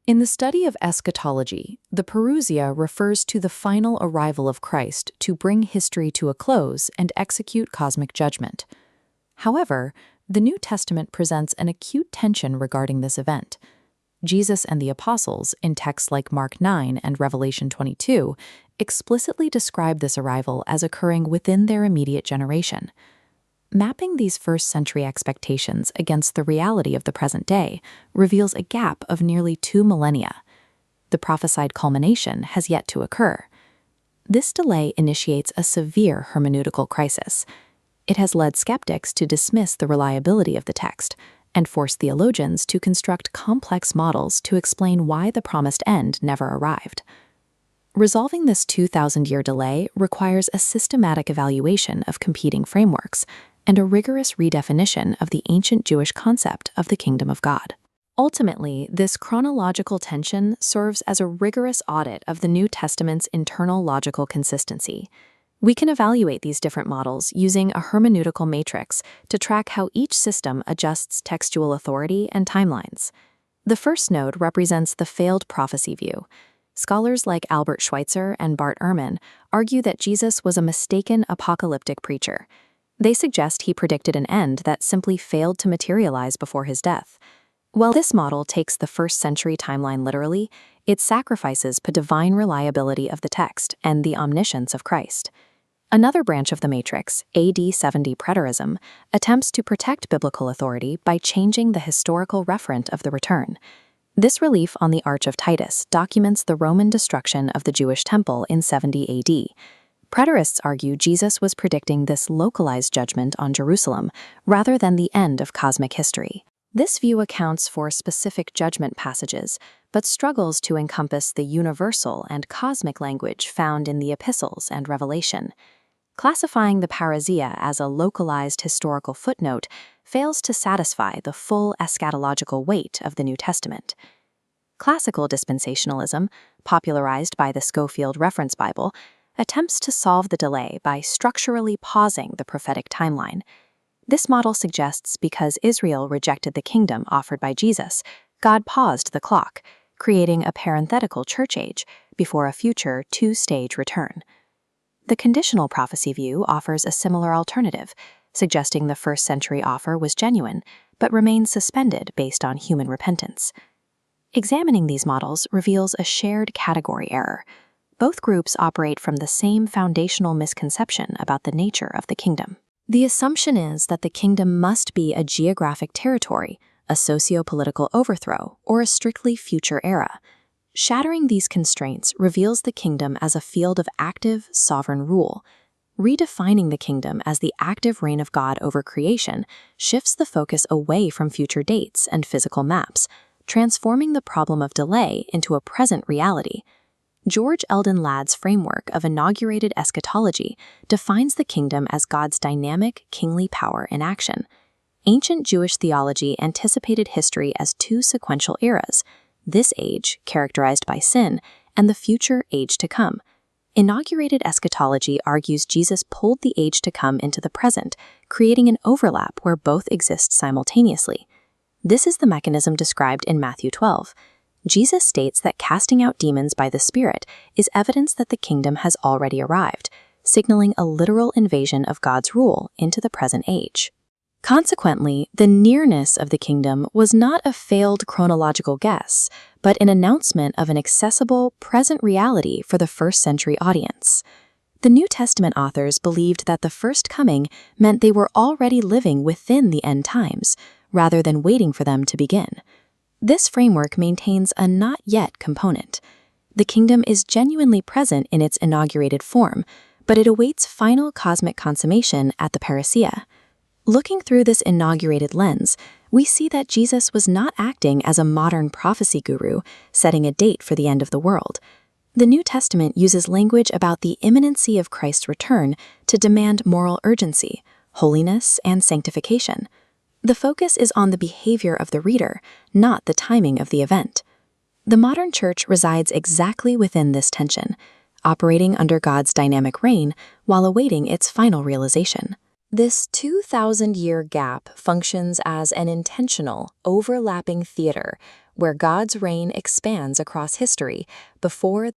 In the study of eschatology, the parousia refers to the final arrival of Christ to bring history to a close and execute cosmic judgment. However, the New Testament presents an acute tension regarding this event. Jesus and the apostles, in texts like Mark 9 and Revelation 22, explicitly describe this arrival as occurring within their immediate generation. Mapping these first-century expectations against the reality of the present day reveals a gap of nearly 2 millennia. The prophesied culmination has yet to occur. This delay initiates a severe hermeneutical crisis. It has led skeptics to dismiss the reliability of the text and forced theologians to construct complex models to explain why the promised end never arrived. Resolving this 2,000-year delay requires a systematic evaluation of competing frameworks and a rigorous redefinition of the ancient Jewish concept of the kingdom of God. Ultimately, this chronological tension serves as a rigorous audit of the New Testament's internal logical consistency. We can evaluate these different models using a hermeneutical matrix to track how each system adjusts textual authority and timelines. The first node represents the failed prophecy view. Scholars like Albert Schweitzer and Bart Ehrman argue that Jesus was a mistaken apocalyptic preacher. They suggest he predicted an end that simply failed to materialize before his death. While this model takes the first-century timeline literally, it sacrifices the divine reliability of the text and the omniscience of Christ. Another branch of the matrix, AD 70 preterism, attempts to protect biblical authority by changing the historical referent of the return. This relief on the Arch of Titus documents the Roman destruction of the Jewish temple in 70 AD. Preterists argue Jesus was predicting this localized judgment on Jerusalem rather than the end of cosmic history. This view accounts for specific judgment passages, but struggles to encompass the universal and cosmic language found in the epistles and Revelation. Classifying the parousia as a localized historical footnote fails to satisfy the full eschatological weight of the New Testament. Classical dispensationalism, popularized by the Scofield Reference Bible, attempts to solve the delay by structurally pausing the prophetic timeline. This model suggests because Israel rejected the kingdom offered by Jesus, God paused the clock, creating a parenthetical church age before a future two-stage return. The conditional prophecy view offers a similar alternative, suggesting the first-century offer was genuine, but remains suspended based on human repentance. Examining these models reveals a shared category error. Both groups operate from the same foundational misconception about the nature of the kingdom. The assumption is that the kingdom must be a geographic territory, a socio-political overthrow, or a strictly future era. Shattering these constraints reveals the kingdom as a field of active, sovereign rule. Redefining the kingdom as the active reign of God over creation shifts the focus away from future dates and physical maps, transforming the problem of delay into a present reality. George Eldon Ladd's framework of inaugurated eschatology defines the kingdom as God's dynamic, kingly power in action. Ancient Jewish theology anticipated history as two sequential eras, this age, characterized by sin, and the future age to come. Inaugurated eschatology argues Jesus pulled the age to come into the present, creating an overlap where both exist simultaneously. This is the mechanism described in Matthew 12. Jesus states that casting out demons by the Spirit is evidence that the kingdom has already arrived, signaling a literal invasion of God's rule into the present age. Consequently, the nearness of the kingdom was not a failed chronological guess, but an announcement of an accessible, present reality for the first-century audience. The New Testament authors believed that the first coming meant they were already living within the end times, rather than waiting for them to begin. This framework maintains a not yet component. The kingdom is genuinely present in its inaugurated form, but it awaits final cosmic consummation at the parousia. Looking through this inaugurated lens, we see that Jesus was not acting as a modern prophecy guru, setting a date for the end of the world. The New Testament uses language about the imminency of Christ's return to demand moral urgency, holiness, and sanctification. The focus is on the behavior of the reader, not the timing of the event. The modern church resides exactly within this tension, operating under God's dynamic reign while awaiting its final realization. This 2,000-year gap functions as an intentional, overlapping theater where God's reign expands across history before